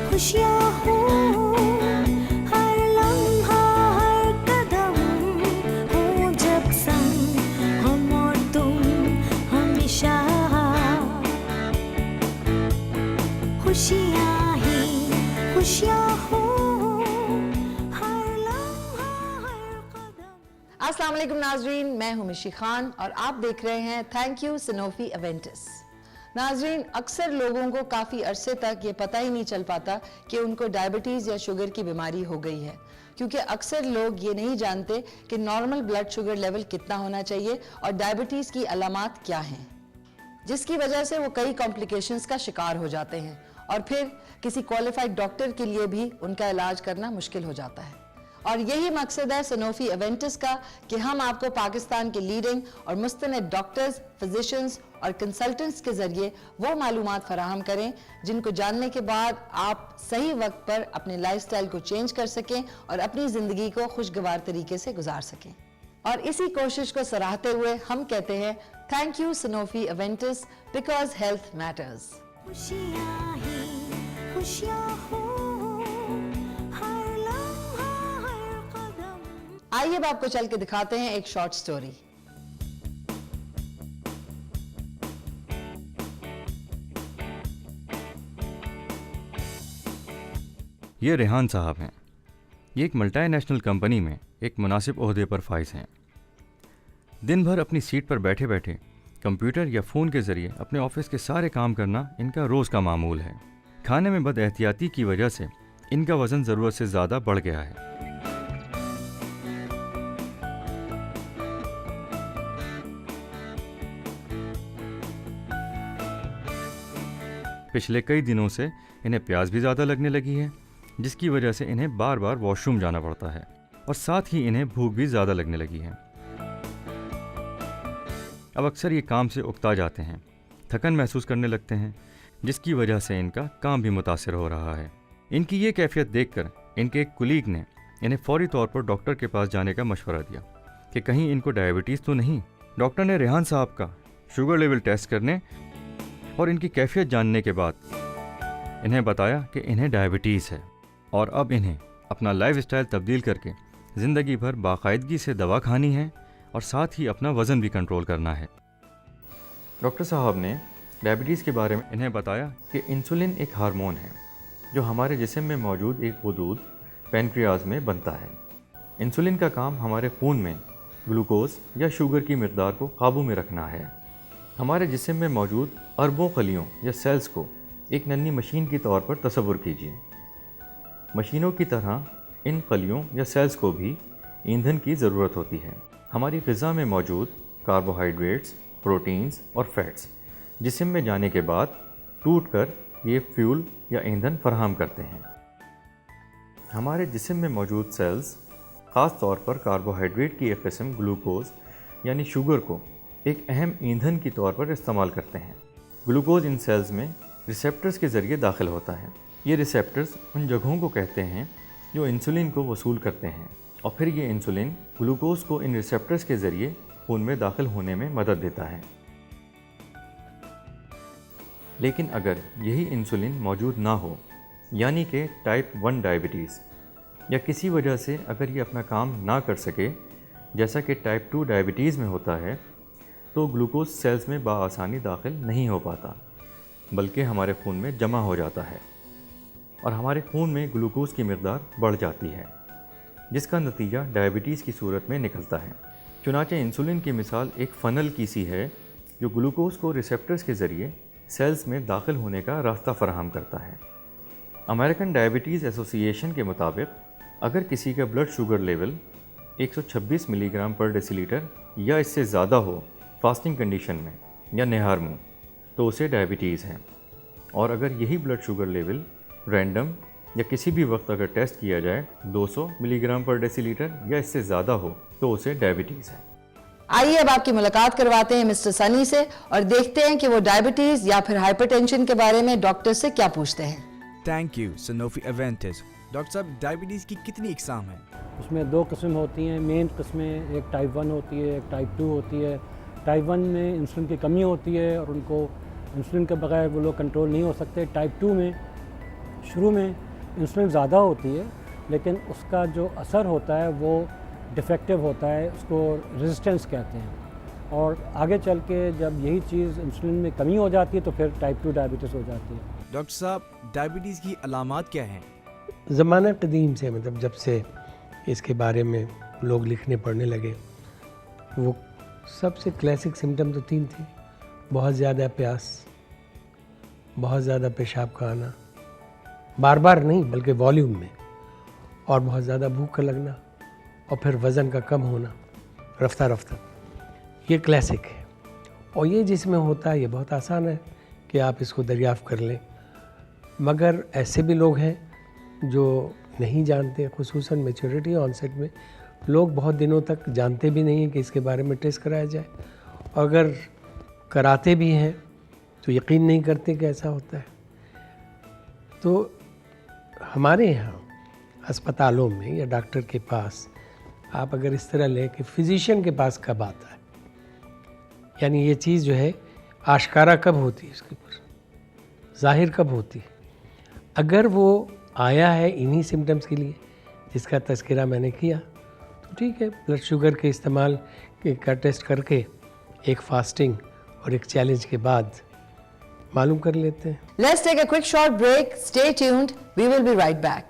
खुशियाँ हो हर लम्हा हर कदम हो जब संग हम और तुम हमेशा खुशियाँ ही खुशियाँ हो हर लम्हा हर कदम। अस्सलाम वालेकुम नाजरीन, मैं हूं मिशी खान और आप देख रहे हैं थैंक यू सनोफी एवेंटिस। नाजरीन, अक्सर लोगों को काफ़ी अरसे तक ये पता ही नहीं चल पाता कि उनको डायबिटीज़ या शुगर की बीमारी हो गई है, क्योंकि अक्सर लोग ये नहीं जानते कि नॉर्मल ब्लड शुगर लेवल कितना होना चाहिए और डायबिटीज़ की अलामात क्या हैं, जिसकी वजह से वो कई कॉम्प्लिकेशंस का शिकार हो जाते हैं और फिर किसी क्वालिफाइड डॉक्टर के लिए भी उनका इलाज करना मुश्किल हो जाता है। और यही मकसद है सनोफी एवेंटिस का कि हम आपको पाकिस्तान के लीडिंग और मुस्तनद डॉक्टर्स, फिजिशियंस और कंसल्टेंट्स के जरिए वो मालूमात फराहम करें जिनको जानने के बाद आप सही वक्त पर अपने लाइफस्टाइल को चेंज कर सकें और अपनी ज़िंदगी को खुशगवार तरीके से गुजार सकें। और इसी कोशिश को सराहते हुए हम कहते हैं thank you Sanofi Aventis, because health matters. खुशियाँ ही खुशियाँ हो हर लम्हा हर कदम। आइए अब आपको चल के दिखाते हैं एक शॉर्ट स्टोरी। ये रेहान साहब हैं। ये एक मल्टीनेशनल कंपनी में एक मुनासिब ओहदे पर फाइज हैं। दिन भर अपनी सीट पर बैठे बैठे कंप्यूटर या फ़ोन के ज़रिए अपने ऑफिस के सारे काम करना इनका रोज़ का मामूल है। खाने में बदएहतियाती की वजह से इनका वज़न ज़रूरत से ज़्यादा बढ़ गया है। पिछले कई दिनों से इन्हें प्यास भी ज़्यादा लगने लगी है, जिसकी वजह से इन्हें बार बार वॉशरूम जाना पड़ता है और साथ ही इन्हें भूख भी ज़्यादा लगने लगी है। अब अक्सर ये काम से उकता जाते हैं, थकन महसूस करने लगते हैं, जिसकी वजह से इनका काम भी मुतासिर हो रहा है। इनकी ये कैफियत देखकर इनके एक कुलीग ने इन्हें फौरी तौर पर डॉक्टर के पास जाने का मशवरा दिया कि कहीं इनको डायबिटीज़ तो नहीं। डॉक्टर ने रेहान साहब का शुगर लेवल टेस्ट करने और इनकी कैफियत जानने के बाद इन्हें बताया कि इन्हें डायबिटीज़ है और अब इन्हें अपना लाइफस्टाइल तब्दील करके ज़िंदगी भर बाकायदगी से दवा खानी है और साथ ही अपना वज़न भी कंट्रोल करना है। डॉक्टर साहब ने डायबिटीज़ के बारे में इन्हें बताया कि इंसुलिन एक हार्मोन है जो हमारे जिस्म में मौजूद एक गुदूद पैनक्रियाज में बनता है। इंसुलिन का काम हमारे खून में ग्लूकोज या शुगर की मकदार को काबू में रखना है। हमारे जिस्म में मौजूद अरबों खलियों या सेल्स को एक नन्ही मशीन के तौर पर तसव्वुर कीजिए। मशीनों की तरह इन खलियों या सेल्स को भी ईंधन की ज़रूरत होती है। हमारी ग़िज़ा में मौजूद कार्बोहाइड्रेट्स, प्रोटीन्स और फैट्स जिस्म में जाने के बाद टूटकर ये फ्यूल या ईंधन फराहम करते हैं। हमारे जिस्म में मौजूद सेल्स ख़ास तौर पर कार्बोहाइड्रेट की एक किस्म ग्लूकोज यानी शुगर को एक अहम ईंधन के तौर पर इस्तेमाल करते हैं। ग्लूकोज इन सेल्स में रिसेप्टर्स के ज़रिए दाखिल होता है। ये रिसेप्टर्स उन जगहों को कहते हैं जो इंसुलिन को वसूल करते हैं और फिर ये इंसुलिन ग्लूकोज को इन रिसेप्टर्स के ज़रिए खून में दाखिल होने में मदद देता है। लेकिन अगर यही इंसुलिन मौजूद ना हो, यानी कि टाइप 1 डायबिटीज़, या किसी वजह से अगर ये अपना काम ना कर सके जैसा कि टाइप 2 डायबिटीज़ में होता है, तो ग्लूकोज सेल्स में बआसानी दाखिल नहीं हो पाता, बल्कि हमारे खून में जमा हो जाता है और हमारे खून में ग्लूकोज की मकदार बढ़ जाती है, जिसका नतीजा डायबिटीज़ की सूरत में निकलता है। चुनांचे इंसुलिन की मिसाल एक फ़नल की सी है जो ग्लूकोज को रिसेप्टर्स के ज़रिए सेल्स में दाखिल होने का रास्ता फराहम करता है। अमेरिकन डायबिटीज़ एसोसिएशन के मुताबिक अगर किसी का ब्लड शुगर लेवल 126 मिलीग्राम पर डेसीलीटर या इससे ज़्यादा हो फास्टिंग कंडीशन में या निहार मुँह, तो उसे डायबिटीज़ है। और अगर यही ब्लड शुगर लेवल रैंडम या किसी भी वक्त अगर टेस्ट किया जाए 200 मिलीग्राम पर डेसीलीटर या इससे ज़्यादा हो, तो उसे डायबिटीज़ है। आइए अब आपकी मुलाकात करवाते हैं मिस्टर सनी से और देखते हैं कि वो डायबिटीज़ या फिर हाइपरटेंशन के बारे में डॉक्टर से क्या पूछते हैं। Thank you Sanofi Aventis. Doctor साहब, डायबिटीज़ की कितनी इकसाम है? उसमें 2 किस्म होती हैं, मेन किस्में, एक टाइप 1 होती है, एक टाइप 2 होती है। टाइप 1 में इंसुलिन की कमी होती है और उनको इंसुलिन के बगैर वो लोग कंट्रोल नहीं हो सकते। टाइप 2 में शुरू में इंसुलिन ज़्यादा होती है, लेकिन उसका जो असर होता है वो डिफेक्टिव होता है, उसको रेजिस्टेंस कहते हैं। और आगे चल के जब यही चीज़ इंसुलिन में कमी हो जाती है तो फिर टाइप 2 डायबिटीज़ हो जाती है। डॉक्टर साहब, डायबिटीज़ की अलामात क्या हैं? ज़माना कदीम से, मतलब जब से इसके बारे में लोग लिखने पढ़ने लगे, वो सबसे क्लासिक सिम्टम तो 3 थी। बहुत ज़्यादा प्यास, बहुत ज़्यादा पेशाब का आना, बार बार नहीं बल्कि वॉल्यूम में, और बहुत ज़्यादा भूख का लगना, और फिर वज़न का कम होना रफ्ता रफ्ता। ये क्लासिक है, और ये जिसमें होता है ये बहुत आसान है कि आप इसको दरियाफ़्त कर लें। मगर ऐसे भी लोग हैं जो नहीं जानते, खुसूसन मैच्योरिटी ऑनसेट में लोग बहुत दिनों तक जानते भी नहीं हैं कि इसके बारे में टेस्ट कराया जाए, और अगर कराते भी हैं तो यकीन नहीं करते कि ऐसा होता है। तो हमारे यहाँ अस्पतालों में या डॉक्टर के पास आप अगर इस तरह लें कि फिजिशियन के पास कब आता है, यानी ये चीज़ जो है आश्कारा कब होती है, इसके ऊपर ज़ाहिर कब होती है। अगर वो आया है इन्हीं सिम्टम्स के लिए जिसका तज़किरा मैंने किया, तो ठीक है, ब्लड शुगर के इस्तेमाल का टेस्ट करके एक फास्टिंग और एक चैलेंज के बाद मालूम कर लेते हैं। Let's take a quick short break. Stay tuned. We will be right back.